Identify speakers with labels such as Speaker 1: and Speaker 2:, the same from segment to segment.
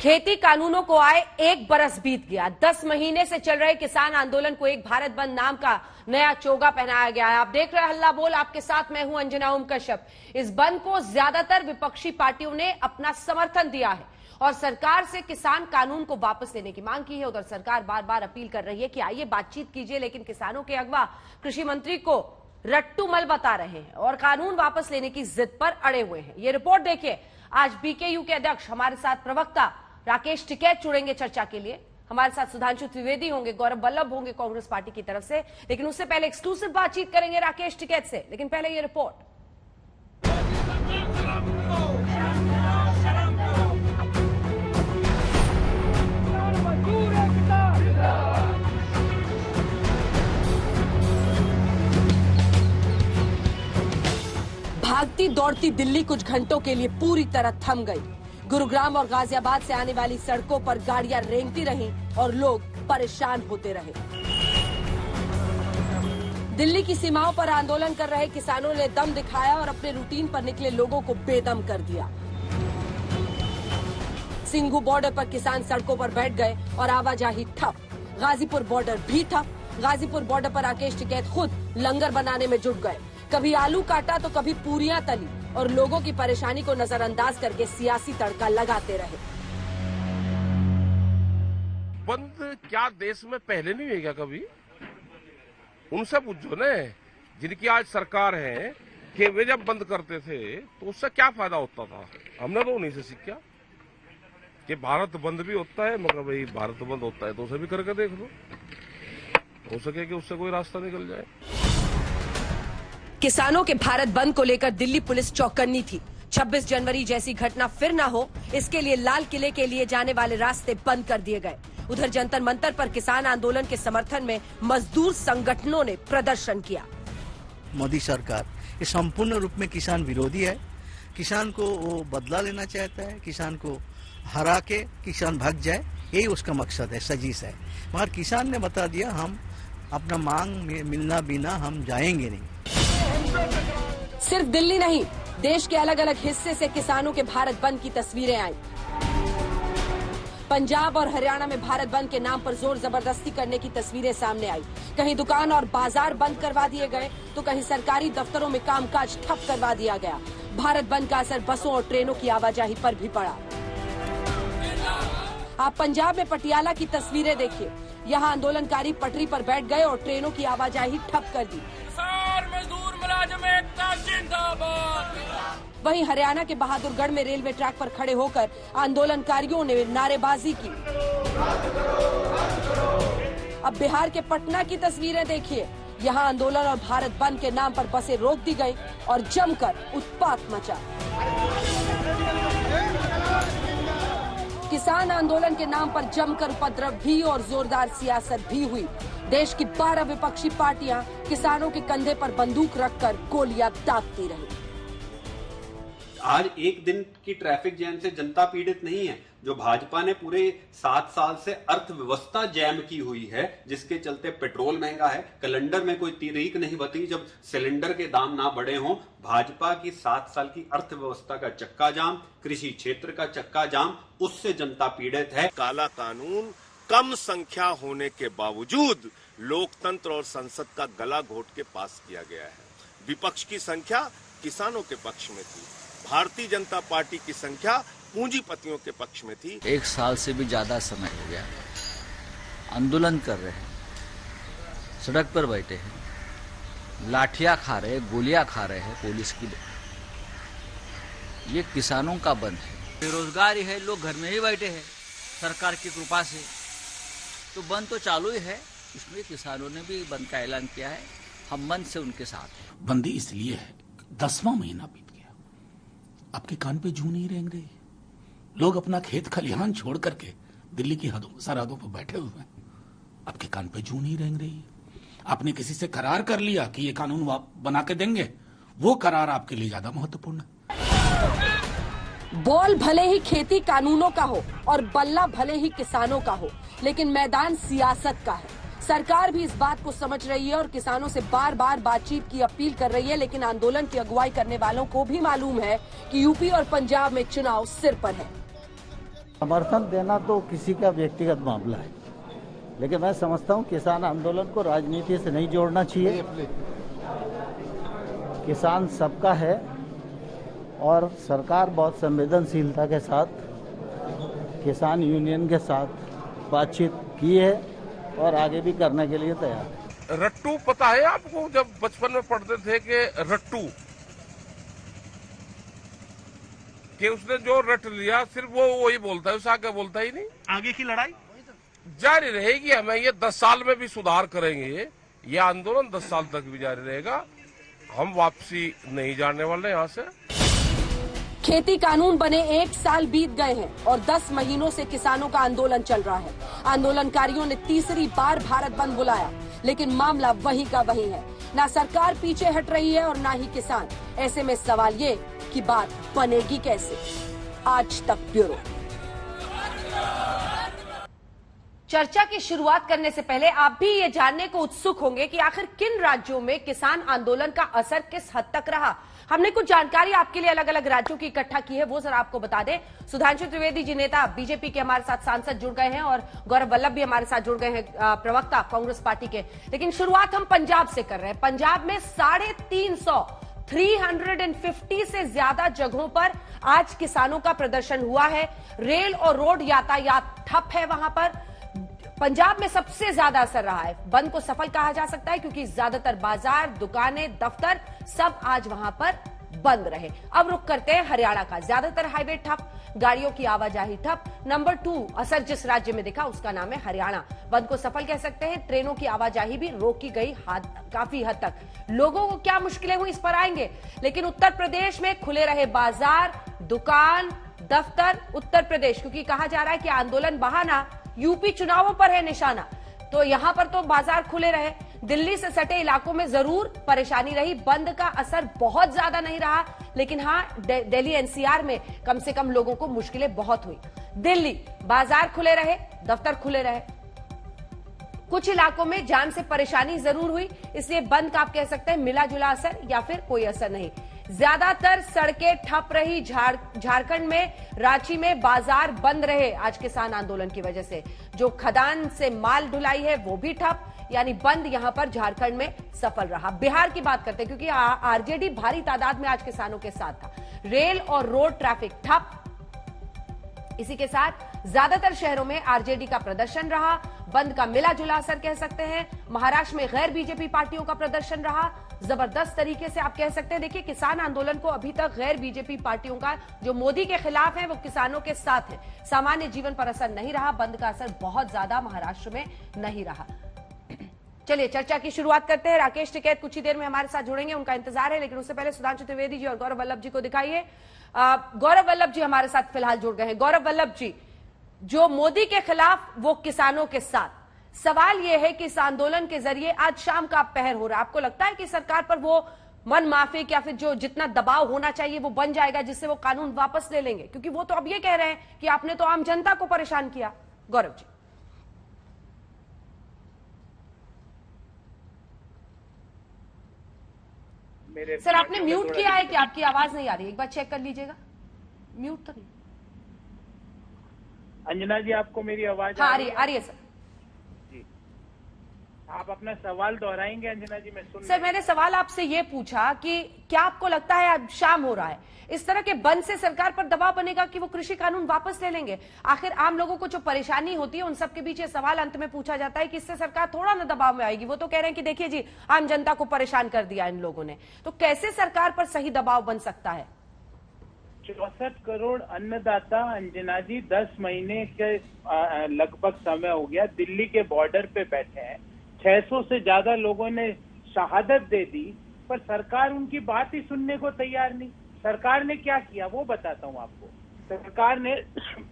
Speaker 1: खेती कानूनों को आए 1 बरस बीत गया। 10 महीने से चल रहे किसान आंदोलन को एक भारत बंद नाम का नया चोगा पहनाया गया है। आप देख रहे हैं हल्ला बोल, आपके साथ मैं हूं अंजना ओम कश्यप। इस बंद को ज्यादातर विपक्षी पार्टियों ने अपना समर्थन दिया है और सरकार से किसान कानून को वापस लेने की मांग की है। उधर सरकार बार बार अपील कर रही है कि आइए बातचीत कीजिए, लेकिन किसानों के अगवा कृषि मंत्री को रट्टूमल बता रहे हैं और कानून वापस लेने की जिद पर अड़े हुए हैं। ये रिपोर्ट देखिए। आज बीकेयू के अध्यक्ष हमारे साथ प्रवक्ता राकेश टिकैत जुड़ेंगे चर्चा के लिए। हमारे साथ सुधांशु त्रिवेदी होंगे, गौरव वल्लभ होंगे कांग्रेस पार्टी की तरफ से। लेकिन उससे पहले एक्सक्लूसिव बातचीत करेंगे राकेश टिकैत से। लेकिन पहले ये रिपोर्ट। भागती दौड़ती दिल्ली कुछ घंटों के लिए पूरी तरह थम गई। गुरुग्राम और गाजियाबाद से आने वाली सड़कों पर गाड़ियां रेंगती रहीं और लोग परेशान होते रहे। दिल्ली की सीमाओं पर आंदोलन कर रहे किसानों ने दम दिखाया और अपने रूटीन पर निकले लोगों को बेदम कर दिया। सिंघू बॉर्डर पर किसान सड़कों पर बैठ गए और आवाजाही ठप। गाजीपुर बॉर्डर भी ठप। गाजीपुर बॉर्डर पर राकेश टिकैत खुद लंगर बनाने में जुट गए। कभी आलू काटा तो कभी पूरियां तली और लोगों की परेशानी को नजरअंदाज करके सियासी तड़का लगाते रहे।
Speaker 2: बंद क्या देश में पहले नहीं हुआ क्या कभी? उनसे पूछो न, जिनकी आज सरकार है, कि वे जब बंद करते थे तो उससे क्या फायदा होता था। हमने तो उन्हीं से सीखा कि भारत बंद भी होता है, मगर भाई भारत बंद होता है तो उसे भी करके देख लो, हो सके कि उससे कोई रास्ता निकल जाए।
Speaker 1: किसानों के भारत बंद को लेकर दिल्ली पुलिस चौकन्नी थी। 26 जनवरी जैसी घटना फिर न हो, इसके लिए लाल किले के लिए जाने वाले रास्ते बंद कर दिए गए। उधर जंतर मंतर पर किसान आंदोलन के समर्थन में मजदूर संगठनों ने प्रदर्शन किया।
Speaker 3: मोदी सरकार ये संपूर्ण रूप में किसान विरोधी है। किसान को वो बदला लेना चाहता है, किसान को हरा के किसान भाग जाए, यही उसका मकसद है, साजिश है। मगर किसान ने बता दिया हम अपना मांग मिलना बिना हम जाएंगे नहीं।
Speaker 1: सिर्फ दिल्ली नहीं, देश के अलग अलग हिस्से से किसानों के भारत बंद की तस्वीरें आई। पंजाब और हरियाणा में भारत बंद के नाम पर जोर जबरदस्ती करने की तस्वीरें सामने आई। कहीं दुकान और बाजार बंद करवा दिए गए तो कहीं सरकारी दफ्तरों में कामकाज ठप करवा दिया गया। भारत बंद का असर बसों और ट्रेनों की आवाजाही पर भी पड़ा। आप पंजाब में पटियाला की तस्वीरें देखिए। यहाँ आंदोलनकारी पटरी पर बैठ गए और ट्रेनों की आवाजाही ठप कर दी।
Speaker 4: मजदूर मुलाजिम एकता जिंदाबाद।
Speaker 1: वहीं हरियाणा के बहादुरगढ़ में रेलवे ट्रैक पर खड़े होकर आंदोलनकारियों ने नारेबाजी की। अब बिहार के पटना की तस्वीरें देखिए। यहाँ आंदोलन और भारत बंद के नाम पर बसें रोक दी गई और जमकर उत्पात मचा। किसान आंदोलन के नाम पर जमकर उपद्रव भी और जोरदार सियासत भी हुई। देश की 12 विपक्षी पार्टियां किसानों के कंधे पर बंदूक रखकर गोलियां दागती रही।
Speaker 5: आज एक दिन की ट्रैफिक जैम से जनता पीड़ित नहीं है। जो भाजपा ने पूरे 7 साल से अर्थव्यवस्था जैम की हुई है, जिसके चलते पेट्रोल महंगा है। कैलेंडर में कोई तारीख नहीं बती जब सिलेंडर के दाम ना बढ़े हों। भाजपा की 7 साल की अर्थव्यवस्था का चक्का जाम, कृषि क्षेत्र का चक्का जाम, उससे जनता पीड़ित है।
Speaker 2: काला कानून कम संख्या होने के बावजूद लोकतंत्र और संसद का गला घोट के पास किया गया है। विपक्ष की संख्या किसानों के पक्ष में थी, भारतीय जनता पार्टी की संख्या पूंजीपतियों के पक्ष में थी।
Speaker 6: 1 साल से भी ज्यादा समय हो गया आंदोलन कर रहे हैं, सड़क पर बैठे हैं, लाठियां खा रहे हैं, गोलियां खा रहे हैं पुलिस की। ये किसानों का बंद है। बेरोजगारी है, लोग घर में ही बैठे हैं सरकार की कृपा से, तो बंद तो चालू ही है। इसमें किसानों ने भी बंद का ऐलान किया है, हम बंद से उनके साथ हैं।
Speaker 7: बंदी इसलिए है, 10वां महीना बीत गया, आपके कान पे जू नहीं रेंग रही। लोग अपना खेत खलिहान छोड़ करके दिल्ली की सरहदों पर बैठे हुए हैं, आपके कान पे जू नहीं रेंग रही। आपने किसी से करार कर लिया कि ये कानून बना के देंगे, वो करार आपके लिए ज्यादा महत्वपूर्ण है।
Speaker 1: बॉल भले ही खेती कानूनों का हो और बल्ला भले ही किसानों का हो, लेकिन मैदान सियासत का है। सरकार भी इस बात को समझ रही है और किसानों से बार बार बातचीत की अपील कर रही है। लेकिन आंदोलन की अगुवाई करने वालों को भी मालूम है कि यूपी और पंजाब में चुनाव सिर पर है।
Speaker 8: समर्थन देना तो किसी का व्यक्तिगत मामला है, लेकिन मैं समझता हूं किसान आंदोलन को राजनीति से नहीं जोड़ना चाहिए। किसान सबका है और सरकार बहुत संवेदनशीलता के साथ किसान यूनियन के साथ बातचीत की है और आगे भी करने के लिए तैयार है।
Speaker 2: रट्टू पता है आपको, जब बचपन में पढ़ते थे कि रट्टू कि उसने जो रट लिया सिर्फ वो वही बोलता है, उसे आगे बोलता ही नहीं।
Speaker 9: आगे की लड़ाई
Speaker 2: जारी रहेगी। हमें ये 10 साल में भी सुधार करेंगे, ये आंदोलन 10 साल तक भी जारी रहेगा। हम वापसी नहीं जाने वाले यहाँ से।
Speaker 1: खेती कानून बने 1 साल बीत गए हैं और 10 महीनों से किसानों का आंदोलन चल रहा है। आंदोलनकारियों ने तीसरी बार भारत बंद बुलाया, लेकिन मामला वही का वही है। ना सरकार पीछे हट रही है और ना ही किसान। ऐसे में सवाल ये कि बात बनेगी कैसे। आज तक ब्यूरो। चर्चा की शुरुआत करने से पहले आप भी ये जानने को उत्सुक होंगे कि आखिर किन राज्यों में किसान आंदोलन का असर किस हद तक रहा। हमने कुछ जानकारी आपके लिए अलग अलग राज्यों की इकट्ठा की है, वो जरा आपको बता दें। सुधांशु त्रिवेदी जी नेता बीजेपी के हमारे साथ सांसद जुड़ गए हैं और गौरव वल्लभ भी हमारे साथ जुड़ गए हैं, प्रवक्ता कांग्रेस पार्टी के। लेकिन शुरुआत हम पंजाब से कर रहे हैं। पंजाब में 350 से ज्यादा जगहों पर आज किसानों का प्रदर्शन हुआ है। रेल और रोड यातायात ठप है वहां पर। पंजाब में सबसे ज्यादा असर रहा है। बंद को सफल कहा जा सकता है क्योंकि ज्यादातर बाजार, दुकानें, दफ्तर सब आज वहां पर बंद रहे। अब रुक करते हैं हरियाणा का। ज्यादातर हाईवे ठप, गाड़ियों की आवाजाही ठप। नंबर 2 असर जिस राज्य में दिखा उसका नाम है हरियाणा। बंद को सफल कह सकते हैं। ट्रेनों की आवाजाही भी रोकी गई काफी हद तक। लोगों को क्या मुश्किलें हुई इस पर आएंगे, लेकिन उत्तर प्रदेश में खुले रहे बाजार, दुकान, दफ्तर। उत्तर प्रदेश, क्योंकि कहा जा रहा है कि आंदोलन बहाना यूपी चुनावों पर है निशाना, तो यहां पर तो बाजार खुले रहे। दिल्ली से सटे इलाकों में जरूर परेशानी रही। बंद का असर बहुत ज्यादा नहीं रहा, लेकिन हां दिल्ली एनसीआर में कम से कम लोगों को मुश्किलें बहुत हुई। दिल्ली बाजार खुले रहे, दफ्तर खुले रहे। कुछ इलाकों में जान से परेशानी जरूर हुई, इसलिए बंद का आप कह सकते हैं मिला जुला असर या फिर कोई असर नहीं। ज्यादातर सड़कें ठप रही। झारखंड में रांची में बाजार बंद रहे आज किसान आंदोलन की वजह से। जो खदान से माल ढुलाई है वो भी ठप, यानी बंद यहां पर झारखंड में सफल रहा। बिहार की बात करते हैं क्योंकि आरजेडी भारी तादाद में आज किसानों के साथ था। रेल और रोड ट्रैफिक ठप। इसी के साथ ज्यादातर शहरों में आरजेडी का प्रदर्शन रहा। बंद का मिला जुला असर कह सकते हैं। महाराष्ट्र में गैर बीजेपी पार्टियों का प्रदर्शन रहा जबरदस्त तरीके से, आप कह सकते हैं। देखिए, किसान आंदोलन को अभी तक गैर बीजेपी पार्टियों का जो मोदी के खिलाफ है वो किसानों के साथ है। सामान्य जीवन पर असर नहीं रहा। बंद का असर बहुत ज्यादा महाराष्ट्र में नहीं रहा। चलिए चर्चा की शुरुआत करते हैं। राकेश टिकैत कुछ ही देर में हमारे साथ जुड़ेंगे, उनका इंतजार है, लेकिन उससे पहले सुधांशु त्रिवेदी जी और गौरव वल्लभ जी को दिखाइए। गौरव वल्लभ जी हमारे साथ फिलहाल जुड़ गए हैं। गौरव वल्लभ जी, जो मोदी के खिलाफ वो किसानों के साथ, सवाल यह है कि इस आंदोलन के जरिए आज शाम का पहर हो रहा है, आपको लगता है कि सरकार पर वो मन माफिक या फिर जो जितना दबाव होना चाहिए वो बन जाएगा जिससे वो कानून वापस ले लेंगे? क्योंकि वो तो अब ये कह रहे हैं कि आपने तो आम जनता को परेशान किया। गौरव जी। सर, आपने म्यूट किया है कि आपकी आवाज नहीं आ रही? एक बार चेक कर लीजिएगा। म्यूट तो नहीं।
Speaker 10: अंजना जी, आपको मेरी आवाज
Speaker 1: आ रही है सर।
Speaker 10: जी, आप अपना सवाल दोहराएंगे अंजना जी? मैं सुन
Speaker 1: सर, मैंने सवाल आपसे ये पूछा कि क्या आपको लगता है आज शाम हो रहा है, इस तरह के बंद से सरकार पर दबाव बनेगा कि वो कृषि कानून वापस ले लेंगे? आखिर आम लोगों को जो परेशानी होती है उन सबके बीच ये सवाल अंत में पूछा जाता है कि इससे सरकार थोड़ा ना दबाव में आएगी। वो तो कह रहे हैं कि देखिए जी, आम जनता को परेशान कर दिया इन लोगों ने, तो कैसे सरकार पर सही दबाव बन सकता है?
Speaker 10: 64 करोड़ अन्नदाता अंजना जी 10 महीने के लगभग समय हो गया दिल्ली के बॉर्डर पे बैठे हैं। 600 से ज्यादा लोगों ने शहादत दे दी, पर सरकार उनकी बात ही सुनने को तैयार नहीं। सरकार ने क्या किया वो बताता हूँ आपको। सरकार ने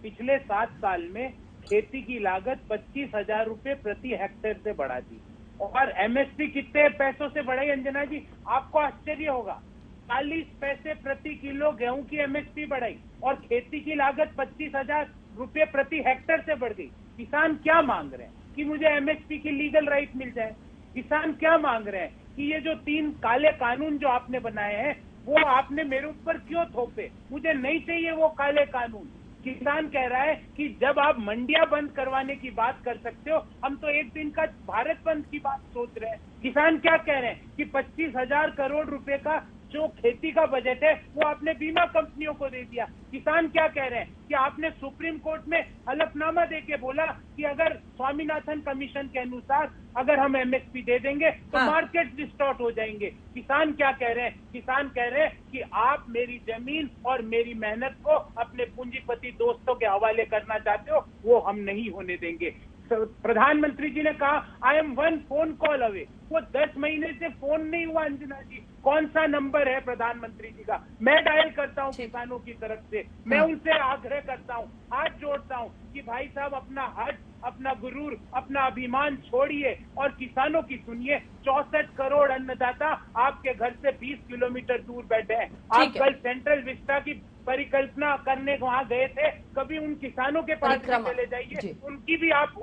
Speaker 10: पिछले 7 साल में खेती की लागत 25,000 रुपए प्रति हेक्टेयर से बढ़ा दी, और एमएसपी कितने पैसों से बढ़ाई अंजना जी? आपको आश्चर्य होगा, 40 पैसे प्रति किलो गेहूं की एमएसपी बढ़ाई, और खेती की लागत 25,000 रुपए प्रति हेक्टेयर से बढ़ गई। किसान क्या मांग रहे हैं कि मुझे एमएसपी की लीगल राइट मिल जाए। किसान क्या मांग रहे हैं कि ये जो 3 काले कानून जो आपने बनाए हैं वो आपने मेरे ऊपर क्यों थोपे, मुझे नहीं चाहिए वो काले कानून। किसान कह रहा है कि जब आप मंडियां बंद करवाने की बात कर सकते हो, हम तो एक दिन का भारत बंद की बात सोच रहे हैं। किसान क्या कह रहे हैं कि 25,000 करोड़ रुपए का जो खेती का बजट है वो आपने बीमा कंपनियों को दे दिया। किसान क्या कह रहे हैं कि आपने सुप्रीम कोर्ट में हलफनामा देके बोला कि अगर स्वामीनाथन कमीशन के अनुसार अगर हम एमएसपी दे देंगे तो मार्केट डिस्टॉर्ट हो जाएंगे। किसान क्या कह रहे हैं? किसान कह रहे हैं कि आप मेरी जमीन और मेरी मेहनत को अपने पूंजीपति दोस्तों के हवाले करना चाहते हो, वो हम नहीं होने देंगे। प्रधानमंत्री जी ने कहा I am 1 phone call away. वो 10 महीने से फोन नहीं हुआ। अंजना जी, कौन सा नंबर है प्रधानमंत्री जी का? मैं डायल करता हूं किसानों की तरफ से, मैं उनसे आग्रह करता हूं, हाथ जोड़ता हूं कि भाई साहब अपना हट, अपना गुरूर, अपना अभिमान छोड़िए और किसानों की सुनिए। 64 करोड़ अन्नदाता आपके घर से 20 किलोमीटर दूर बैठे हैं। आप कल सेंट्रल विस्टा की परिकल्पना करने वहां गए थे, कभी उन किसानों के पास चले जाइए, उनकी भी आप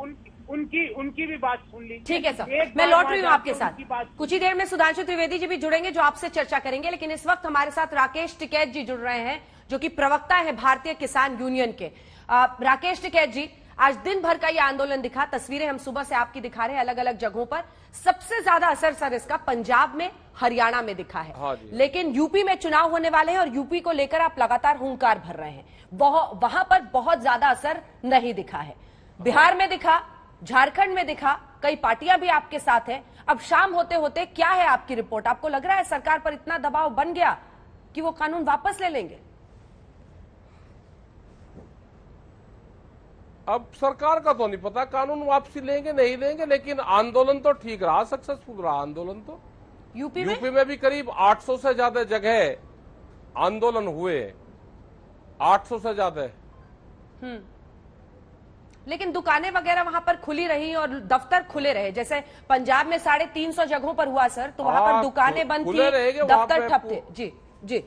Speaker 10: उनकी भी बात सुन लीजिए।
Speaker 1: ठीक है सर, मैं लौट रही हूँ आपके साथ। कुछ ही देर में सुधांशु त्रिवेदी जी भी जुड़ेंगे जो आपसे चर्चा करेंगे, लेकिन इस वक्त हमारे साथ राकेश टिकैत जी जुड़ रहे हैं जो कि प्रवक्ता है भारतीय किसान यूनियन के। राकेश टिकैत जी, आज दिन भर का ये आंदोलन दिखा, तस्वीरें हम सुबह से आपकी दिखा रहे हैं अलग अलग जगहों पर। सबसे ज्यादा असर सर इसका पंजाब में, हरियाणा में दिखा है।
Speaker 2: हाँ जी।
Speaker 1: लेकिन यूपी में चुनाव होने वाले हैं और यूपी को लेकर आप लगातार हुंकार भर रहे हैं, वहां पर बहुत ज्यादा असर नहीं दिखा है। बिहार में दिखा, झारखंड में दिखा, कई पार्टियां भी आपके साथ हैं। अब शाम होते होते क्या है आपकी रिपोर्ट? आपको लग रहा है सरकार पर इतना दबाव बन गया कि वो कानून वापस ले लेंगे?
Speaker 2: अब सरकार का तो नहीं पता कानून वापसी लेंगे नहीं लेंगे, लेकिन आंदोलन तो ठीक रहा, सक्सेसफुल रहा आंदोलन तो। यूपी में भी करीब 800 से ज्यादा जगह आंदोलन हुए, 800 से ज्यादा।
Speaker 1: लेकिन दुकानें वगैरह वहां पर खुली रही और दफ्तर खुले रहे। जैसे पंजाब में 350 जगहों पर हुआ सर, तो वहां पर दुकानें बंद थी, दफ्तर ठप थे। जी जी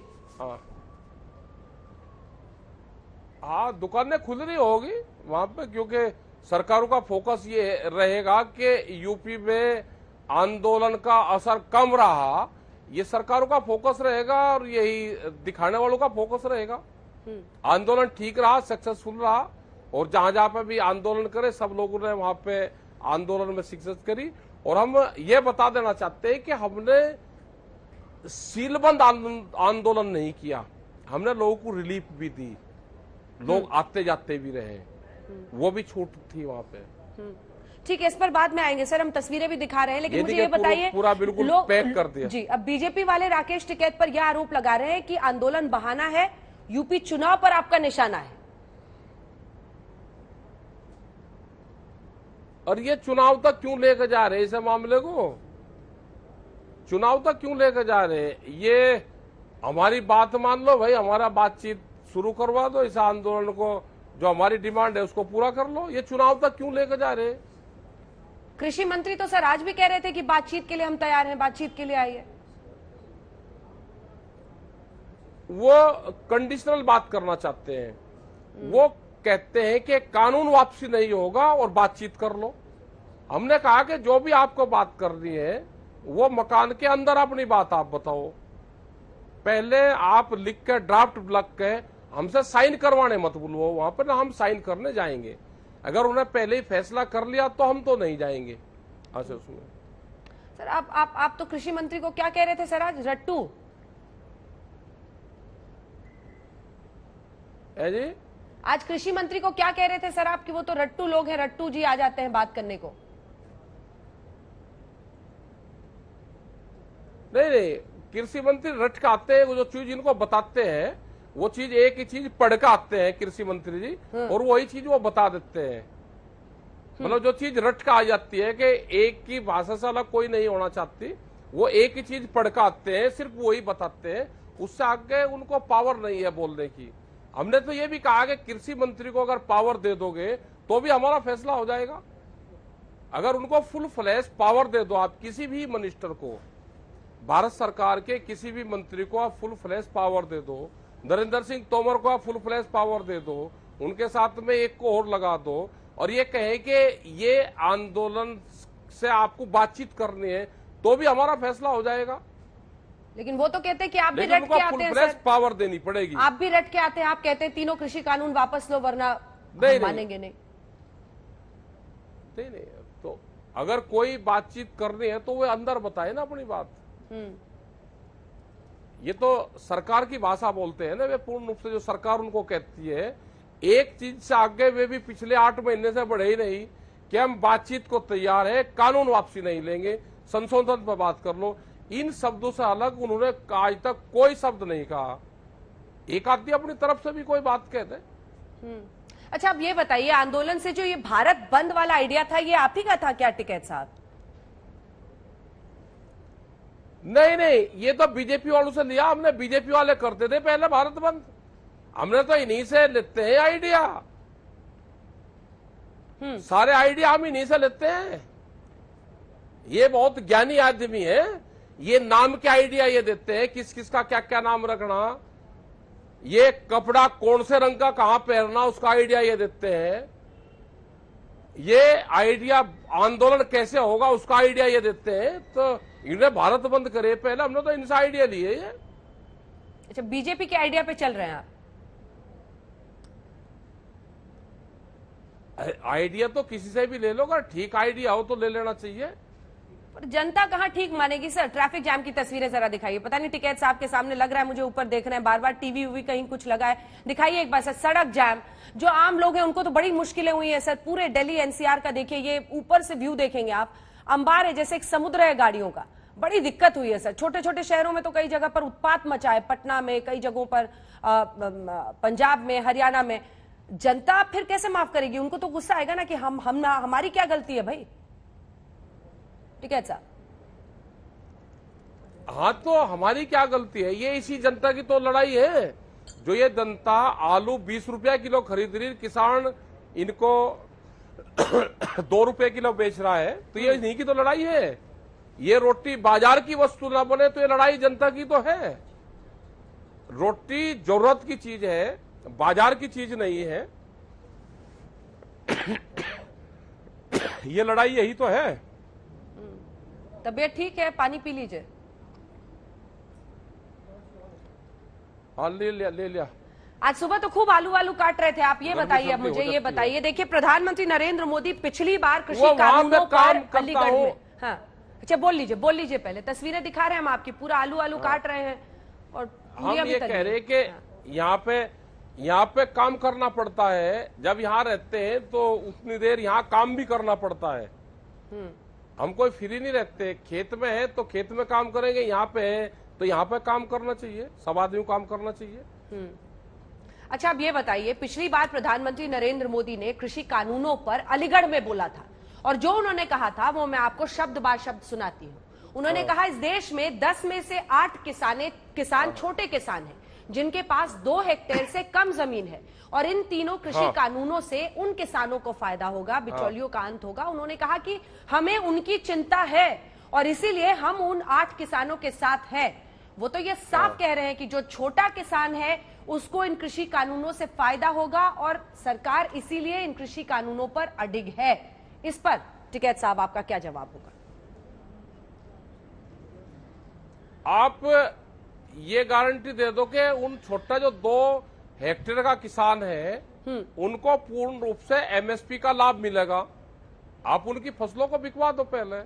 Speaker 2: हाँ, दुकानें खुल रही होगी वहां पे, क्योंकि सरकारों का फोकस ये रहेगा कि यूपी में आंदोलन का असर कम रहा, ये सरकारों का फोकस रहेगा और यही दिखाने वालों का फोकस रहेगा। आंदोलन ठीक रहा, सक्सेसफुल रहा, और जहां जहां पे भी आंदोलन करे सब लोगों ने वहां पे आंदोलन में सक्सेस करी। और हम ये बता देना चाहते हैं कि हमने सीलबंद आंदोलन नहीं किया, हमने लोगों को रिलीफ भी दी, लोग आते जाते भी रहे, वो भी छूट थी वहां पे।
Speaker 1: ठीक है, इस पर बाद में आएंगे सर, हम तस्वीरें भी दिखा रहे हैं, लेकिन मुझे ये बताइए,
Speaker 2: पूरा बिल्कुल पैक कर दिया
Speaker 1: जी। अब बीजेपी वाले राकेश टिकैत पर यह आरोप लगा रहे हैं कि आंदोलन बहाना है, यूपी चुनाव पर आपका निशाना है।
Speaker 2: और ये चुनाव तक क्यों लेकर जा रहे हैं? इस मामले को चुनाव तक क्यों लेकर जा रहे हैं? ये हमारी बात मान लो भाई, हमारा बातचीत शुरू करवा दो, इस आंदोलन को जो हमारी डिमांड है उसको पूरा कर लो। ये चुनाव तक क्यों लेकर जा रहे हैं?
Speaker 1: कृषि मंत्री तो सर आज भी कह रहे थे कि बातचीत के लिए हम तैयार हैं, बातचीत के लिए आइए।
Speaker 2: वो कंडीशनल बात करना चाहते हैं, वो कहते हैं कि कानून वापसी नहीं होगा और बातचीत कर लो। हमने कहा कि जो भी आपको बात करनी है वो मकान के अंदर अपनी बात आप बताओ, पहले आप लिख के ड्राफ्ट लग के हमसे साइन करवाने मत बोलो, वहां पर ना हम साइन करने जाएंगे। अगर उन्हें पहले ही फैसला कर लिया तो हम तो नहीं जाएंगे। अच्छा उसमें
Speaker 1: सर आप तो कृषि मंत्री को क्या कह रहे थे सर आज? रट्टू
Speaker 2: है जी।
Speaker 1: आज कृषि मंत्री को क्या कह रहे थे सर आप कि वो तो रट्टू लोग हैं, रट्टू जी आ जाते हैं बात करने को?
Speaker 2: नहीं, कृषि मंत्री रट के आते हैं, वो जो चीज इनको बताते हैं वो चीज एक ही चीज पढ़ के आते हैं कृषि मंत्री जी, और वही चीज वो बता देते हैं। मतलब जो चीज रट के आ जाती है कि एक की भाषा से अलग कोई नहीं होना चाहती, वो एक ही चीज पढ़ के आते हैं, सिर्फ वही बताते हैं, उससे आगे उनको पावर नहीं है बोलने की। हमने तो ये भी कहा कि कृषि मंत्री को अगर पावर दे दोगे तो भी हमारा फैसला हो जाएगा। अगर उनको फुल फ्लैश पावर दे दो, आप किसी भी मिनिस्टर को, भारत सरकार के किसी भी मंत्री को आप फुल फ्लैश पावर दे दो, नरेंद्र सिंह तोमर को आप फुल फ्लैश पावर दे दो, उनके साथ में एक को और लगा दो, और ये कहें कि ये आंदोलन से आपको बातचीत करनी है, तो भी हमारा फैसला हो जाएगा।
Speaker 1: लेकिन वो तो कहते हैं कि आप भी
Speaker 2: लेकिन
Speaker 1: रट
Speaker 2: उनको
Speaker 1: के आते
Speaker 2: फुल
Speaker 1: हैं
Speaker 2: फ्लैश
Speaker 1: सर,
Speaker 2: पावर देनी पड़ेगी।
Speaker 1: आप भी रट के आते हैं, आप कहते हैं तीनों कृषि कानून वापस लो वरना
Speaker 2: नहीं,
Speaker 1: मानेंगे नहीं।
Speaker 2: नहीं, तो अगर कोई बातचीत करनी है तो वो अंदर बताए ना अपनी बात। ये तो सरकार की भाषा बोलते हैं ना वे, पूर्ण रूप से जो सरकार उनको कहती है। एक चीज से आगे वे भी पिछले 8 महीने से बढ़े ही नहीं कि हम बातचीत को तैयार है, कानून वापसी नहीं लेंगे, संशोधन पर बात कर लो। इन शब्दों से अलग उन्होंने आज तक कोई शब्द नहीं कहा। एक आदमी अपनी तरफ से भी कोई बात कहते।
Speaker 1: अच्छा, अब ये बताइए, आंदोलन से जो ये भारत बंद वाला आइडिया था, ये आप ही का था क्या टिकैत साहब?
Speaker 2: नहीं, ये तो बीजेपी वालों से लिया हमने। बीजेपी वाले करते थे पहले भारत बंद, हमने तो इन्हीं से लेते हैं आइडिया। सारे आइडिया हम इन्हीं से लेते हैं। ये बहुत ज्ञानी आदमी है, ये नाम के आइडिया ये देते हैं, किस किस का क्या क्या नाम रखना, ये कपड़ा कौन से रंग का कहां पहनना उसका आइडिया ये देते हैं, ये आइडिया आंदोलन कैसे होगा उसका आइडिया ये देते हैं। तो इन्हें भारत बंद करे पहले, हमने तो इनसे आइडिया लिए ये।
Speaker 1: अच्छा, बीजेपी के आइडिया पे चल रहे हैं आप?
Speaker 2: आइडिया तो किसी से भी ले लो, अगर ठीक आइडिया हो तो ले लेना चाहिए।
Speaker 1: पर जनता कहाँ ठीक मानेगी सर? ट्रैफिक जैम की तस्वीरें जरा दिखाइए। पता नहीं टिकैत साहब के सामने लग रहा है, मुझे ऊपर देख रहे हैं बार बार, टीवी उवी कहीं कुछ लगा है, दिखाइए एक बार सर। सड़क जैम, जो आम लोग हैं उनको तो बड़ी मुश्किलें हुई है सर। पूरे दिल्ली एनसीआर का देखिए, ये ऊपर से व्यू देखेंगे आप, अंबार है जैसे एक समुद्र है गाड़ियों का, बड़ी दिक्कत हुई है सर। छोटे छोटे शहरों में तो कई जगह पर उत्पात मचा है, पटना में, कई जगहों पर पंजाब में, हरियाणा में। जनता फिर कैसे माफ करेगी? उनको तो गुस्सा आएगा ना कि हमारी क्या गलती है भाई? ठीक है साहब।
Speaker 2: हाँ, तो हमारी क्या गलती है? ये इसी जनता की तो लड़ाई है। जो ये जनता आलू 20 रुपया किलो खरीद रही, किसान इनको 2 रुपए किलो बेच रहा है, तो ये इन्हीं की तो लड़ाई है। ये रोटी बाजार की वस्तु ना बने तो ये लड़ाई जनता की तो है। रोटी जरूरत की चीज है, बाजार की चीज नहीं है। ये लड़ाई यही तो है।
Speaker 1: तबीयत ठीक है? पानी पी लीजिए।
Speaker 2: हाँ, ले लिया।
Speaker 1: आज सुबह तो खूब आलू काट रहे थे आप। ये बताइए, अब मुझे ये बताइए, देखिए प्रधानमंत्री नरेंद्र मोदी पिछली बार कृषि कानूनों पर अलीगढ़ में, हाँ अच्छा बोल लीजिए पहले। तस्वीरें दिखा रहे हैं हम आपकी, पूरा आलू काट रहे हैं। और
Speaker 2: हम ये कह रहे हैं कि यहाँ पे काम करना पड़ता है। जब यहाँ रहते हैं तो उतनी देर यहाँ काम भी करना पड़ता है। हम कोई फ्री नहीं रहते। खेत में है तो खेत में काम करेंगे, यहाँ पे है तो यहाँ पे काम करना चाहिए, सब आदमी काम करना चाहिए।
Speaker 1: अच्छा, अब ये बताइए, पिछली बार प्रधानमंत्री नरेंद्र मोदी ने कृषि कानूनों पर अलीगढ़ में बोला था, और जो उन्होंने कहा था वो मैं आपको शब्द बार शब्द सुनाती हूँ। उन्होंने कहा, इस देश में 10 में से 8 किसान छोटे किसान हैं जिनके पास 2 हेक्टेयर से कम जमीन है, और इन तीनों कृषि कानूनों से उन किसानों को फायदा होगा, बिचौलियों का अंत होगा। उन्होंने कहा कि हमें उनकी चिंता है और इसीलिए हम उन 8 किसानों के साथ हैं। वो तो ये साफ कह रहे हैं कि जो छोटा किसान है उसको इन कृषि कानूनों से फायदा होगा, और सरकार इसीलिए इन कृषि कानूनों पर अडिग है। इस पर टिकैत साहब आपका क्या जवाब होगा?
Speaker 2: आप ये गारंटी दे दो कि उन छोटा जो 2 हेक्टेयर का किसान है उनको पूर्ण रूप से एमएसपी का लाभ मिलेगा। आप उनकी फसलों को बिकवा दो। पहले